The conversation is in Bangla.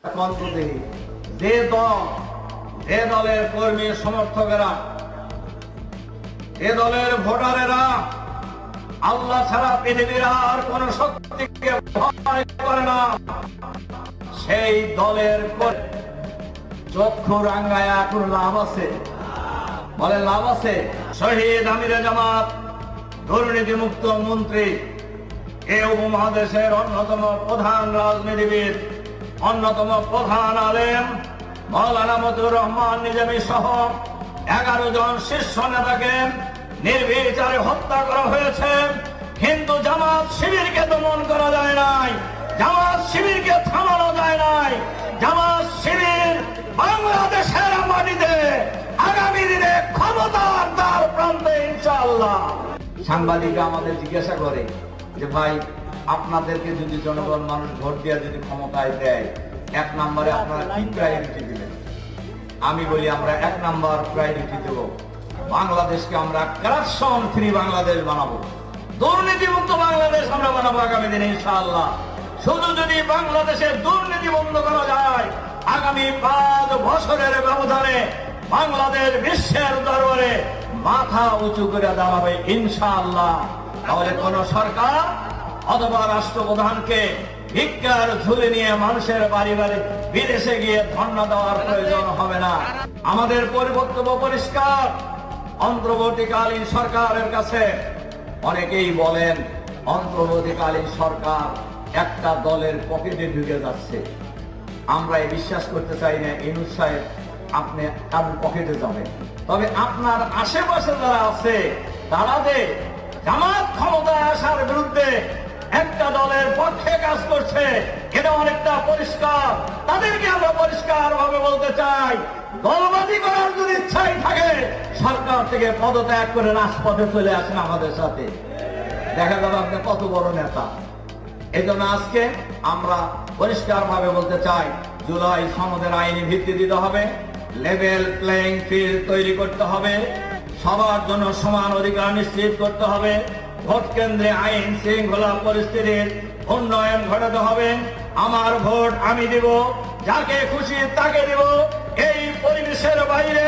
যে দলের কর্মী সমর্থকেরা, যে দলের ভোটারেরা আল্লাহ ছাড়া পৃথিবীর আর কোন শক্তিকে ভয় করে না, সেই দলের চক্ষু রাঙ্গায়া কোন লাভ আছে? বলে লাভ আছে? শহীদ আমিরে জামাত, দুর্নীতি মুক্ত মন্ত্রী, এই উপমহাদেশের অন্যতম প্রধান রাজনীতিবিদ, অন্যতম প্রধান আলেম মাওলানা মতিউর রহমান নিজামী সহ 11 জন শীর্ষ নেতাকে নির্বিচারে হত্যা করা হয়েছে। কিন্তু জামাত শিবিরকে দমন করা যায় নাই, জামাত শিবিরকে থামানো যায় নাই। জামাত শিবির বাংলাদেশের মাটিতে আগামী দিনে ক্ষমতার দ্বার প্রান্তে ইনশাআল্লাহ। সাংবাদিকরা আমাদের জিজ্ঞাসা করে যে ভাই, আপনাদেরকে যদি জনগণ মানুষ ভোট দিয়ে যদি ক্ষমতায় দেয়, 1 নম্বরে আপনারা কি প্রায়োরিটি দিবেন? আমি বলি আমরা 1 নম্বর প্রায়োরিটি দেব, বাংলাদেশকে আমরা কারাপশন ফ্রি বাংলাদেশ বানাবো, দুর্নীতিমুক্ত বাংলাদেশ আমরা বানাবো আগামী দিনে ইনশাআল্লাহ। শুধু যদি বাংলাদেশের দুর্নীতি বন্ধ করা যায়, আগামী 5 বছরের ব্যবধানে বাংলাদেশ বিশ্বের দরবারে মাথা উঁচু করে দাঁড়াবে ইনশাআল্লাহ। তাহলে কোন সরকার অথবা রাষ্ট্রপ্রধানকে ভিক্ষার ঝুলি নিয়ে মানুষের বাড়ি বাড়ি বিদেশে গিয়ে ধর্ণা দেওয়ার প্রয়োজন হবে না। আমাদের বক্তব্য পরিষ্কার, অন্তর্বর্তীকালীন সরকারের কাছে অনেকেই বলেন অন্তর্বর্তীকালীন সরকার একটা দলের পকেটে ঢুকে যাচ্ছে। আমরা বিশ্বাস করতে চাই না ইউনূস সাহেব আপনি কারোর পকেটে যাবেন। তবে আপনার আশেপাশে যারা আছে তারা যে জামাত ক্ষমতায় আসার বিরুদ্ধে একটা দলের পক্ষে কাজ করছে, এটা অনেকটা পরিষ্কার। তাদেরকে আমরা পরিষ্কার ভাবে বলতে চাই, দলবাজি করার যদি ইচ্ছাই থাকে সরকার থেকে পদত্যাগ করে রাজপথে চলে আসেন আমাদের সাথে। দেখা যাবে আপনি কত বড় নেতা। এই জন্য আজকে আমরা পরিষ্কার ভাবে বলতে চাই, জুলাই সনদের আইনি ভিত্তি দিতে হবে, লেভেল প্লেইং ফিল্ড তৈরি করতে হবে, সবার জন্য সমান অধিকার নিশ্চিত করতে হবে, ভোট কেন্দ্রে আইন শৃঙ্খলা পরিস্থিতির উন্নয়ন ঘটাতে হবে। আমার ভোট আমি দিব, যাকে খুশি তাকে দিব, এই পরিবেশের বাইরে